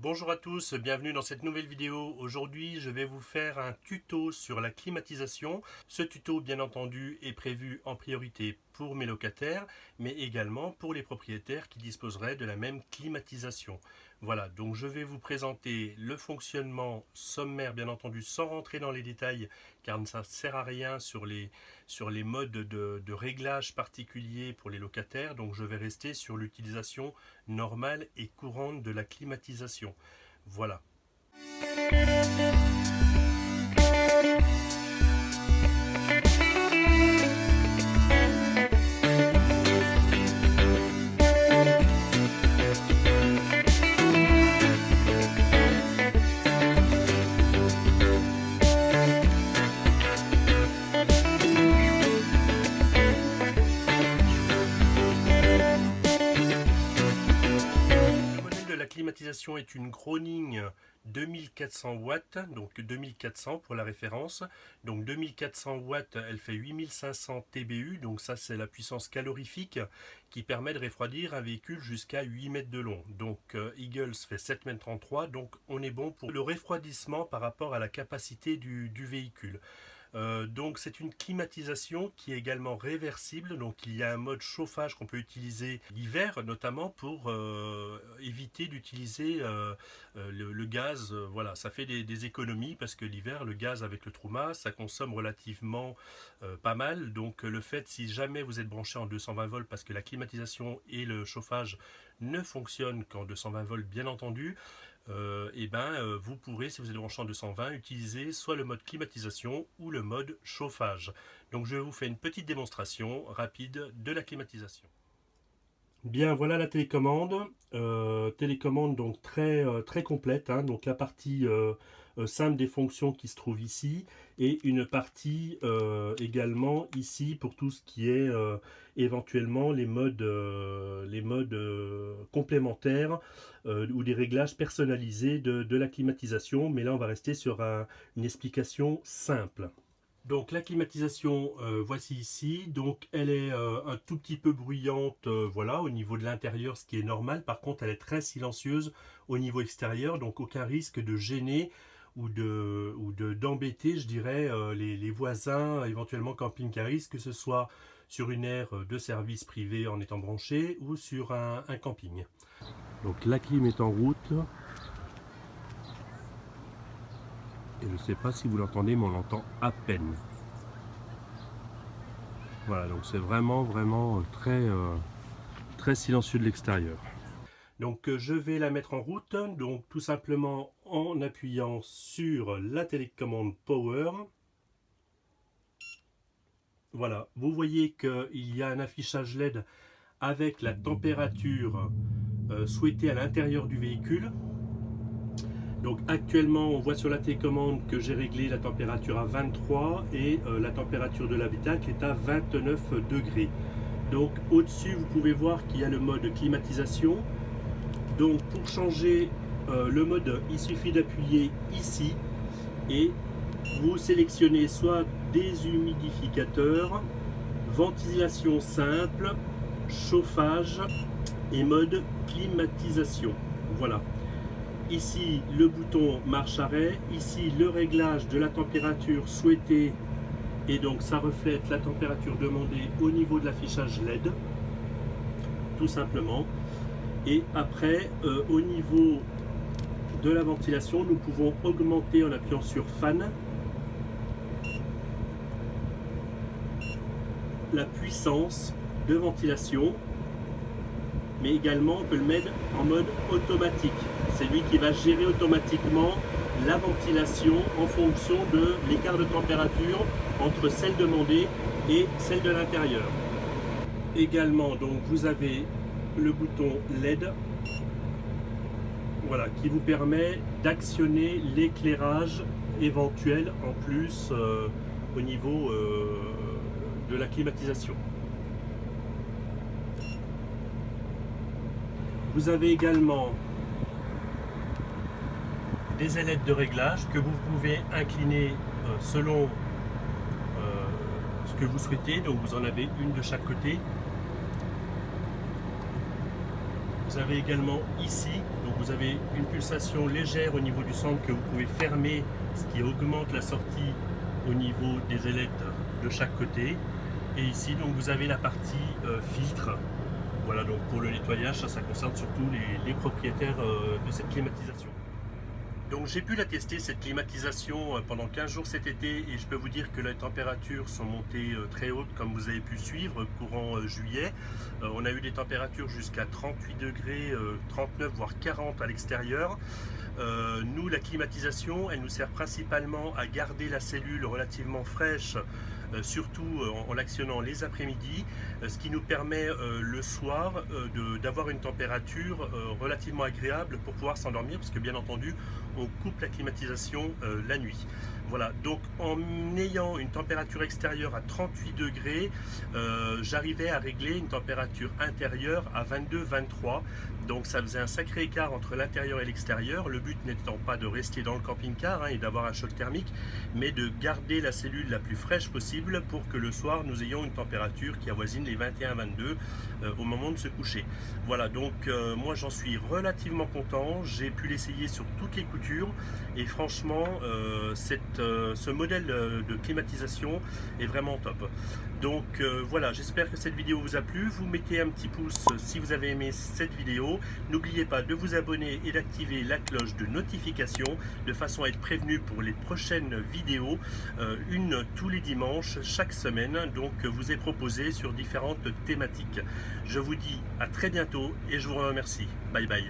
Bonjour à tous, bienvenue dans cette nouvelle vidéo. Aujourd'hui, je vais vous faire un tuto sur la climatisation. Ce tuto, bien entendu, est prévu en priorité pour mes locataires, mais également pour les propriétaires qui disposeraient de la même climatisation. Voilà, donc je vais vous présenter le fonctionnement sommaire, bien entendu, sans rentrer dans les détails, car ça ne sert à rien sur les modes de réglage particuliers pour les locataires. Donc je vais rester sur l'utilisation normale et courante de la climatisation. Voilà. La climatisation est une Groning 2400 watts, donc 2400 pour la référence. Donc 2400 watts, elle fait 8500 TBU, donc ça c'est la puissance calorifique qui permet de refroidir un véhicule jusqu'à 8 mètres de long. Donc Eagles fait 7 mètres 33, donc on est bon pour le refroidissement par rapport à la capacité du véhicule. Donc c'est une climatisation qui est également réversible, donc il y a un mode chauffage qu'on peut utiliser l'hiver notamment pour éviter d'utiliser le gaz. Voilà, ça fait des économies parce que l'hiver le gaz avec le Truma ça consomme relativement pas mal. Donc le fait, si jamais vous êtes branché en 220 volts, parce que la climatisation et le chauffage ne fonctionnent qu'en 220 volts bien entendu, vous pourrez, si vous êtes branché en 220, utiliser soit le mode climatisation ou le mode chauffage. Donc je vais vous faire une petite démonstration rapide de la climatisation. Bien, voilà la télécommande. Télécommande donc très complète, hein. Donc la partie simple des fonctions qui se trouve ici, et une partie également ici pour tout ce qui est éventuellement les modes complémentaires ou des réglages personnalisés de la climatisation. Mais là on va rester sur une explication simple. Donc la climatisation, voici ici. Donc elle est un tout petit peu bruyante, voilà, au niveau de l'intérieur, ce qui est normal. Par contre, elle est très silencieuse au niveau extérieur, donc aucun risque de gêner ou d'embêter, je dirais, les voisins, éventuellement camping-caristes, que ce soit sur une aire de service privé en étant branché ou sur un camping. Donc la clim est en route. Et je ne sais pas si vous l'entendez, mais on l'entend à peine. Voilà, donc c'est vraiment très silencieux de l'extérieur. Donc je vais la mettre en route, donc tout simplement en appuyant sur la télécommande Power. Voilà, vous voyez qu'il y a un affichage LED avec la température souhaitée à l'intérieur du véhicule. Donc actuellement on voit sur la télécommande que j'ai réglé la température à 23 et la température de l'habitacle est à 29 degrés. Donc au-dessus vous pouvez voir qu'il y a le mode climatisation. Donc pour changer le mode, il suffit d'appuyer ici et vous sélectionnez soit déshumidificateur, ventilation simple, chauffage et mode climatisation. Voilà. Ici, le bouton marche-arrêt. Ici, le réglage de la température souhaitée. Et donc, ça reflète la température demandée au niveau de l'affichage LED. Tout simplement. Et après, au niveau de la ventilation, nous pouvons augmenter en appuyant sur Fan la puissance de ventilation. Mais également, on peut le mettre en mode automatique. C'est lui qui va gérer automatiquement la ventilation en fonction de l'écart de température entre celle demandée et celle de l'intérieur. Également, donc vous avez le bouton LED, voilà, qui vous permet d'actionner l'éclairage éventuel en plus au niveau de la climatisation. Vous avez également des ailettes de réglage que vous pouvez incliner selon ce que vous souhaitez. Donc vous en avez une de chaque côté. Vous avez également ici, donc vous avez une pulsation légère au niveau du centre que vous pouvez fermer, ce qui augmente la sortie au niveau des ailettes de chaque côté. Et ici, donc vous avez la partie filtre. Voilà, donc pour le nettoyage, ça concerne surtout les propriétaires de cette climatisation. Donc j'ai pu la tester, cette climatisation, pendant 15 jours cet été, et je peux vous dire que les températures sont montées très hautes, comme vous avez pu suivre courant juillet. On a eu des températures jusqu'à 38 degrés, 39 voire 40 à l'extérieur. Nous, la climatisation, elle nous sert principalement à garder la cellule relativement fraîche, surtout en l'actionnant les après-midi, ce qui nous permet le soir d'avoir une température relativement agréable pour pouvoir s'endormir, parce que bien entendu on coupe la climatisation la nuit. Voilà, donc en ayant une température extérieure à 38 degrés, j'arrivais à régler une température intérieure à 22-23, donc ça faisait un sacré écart entre l'intérieur et l'extérieur. Le but n'étant pas de rester dans le camping-car et d'avoir un choc thermique, mais de garder la cellule la plus fraîche possible pour que le soir nous ayons une température qui avoisine les 21-22 au moment de se coucher. Voilà, donc moi j'en suis relativement content, j'ai pu l'essayer sur toutes les coutures et franchement ce modèle de climatisation est vraiment top. Donc voilà, j'espère que cette vidéo vous a plu. Vous mettez un petit pouce si vous avez aimé cette vidéo. N'oubliez pas de vous abonner et d'activer la cloche de notification de façon à être prévenu pour les prochaines vidéos, une tous les dimanches chaque semaine, donc vous est proposé sur différentes thématiques. Je vous dis à très bientôt et je vous remercie. Bye bye.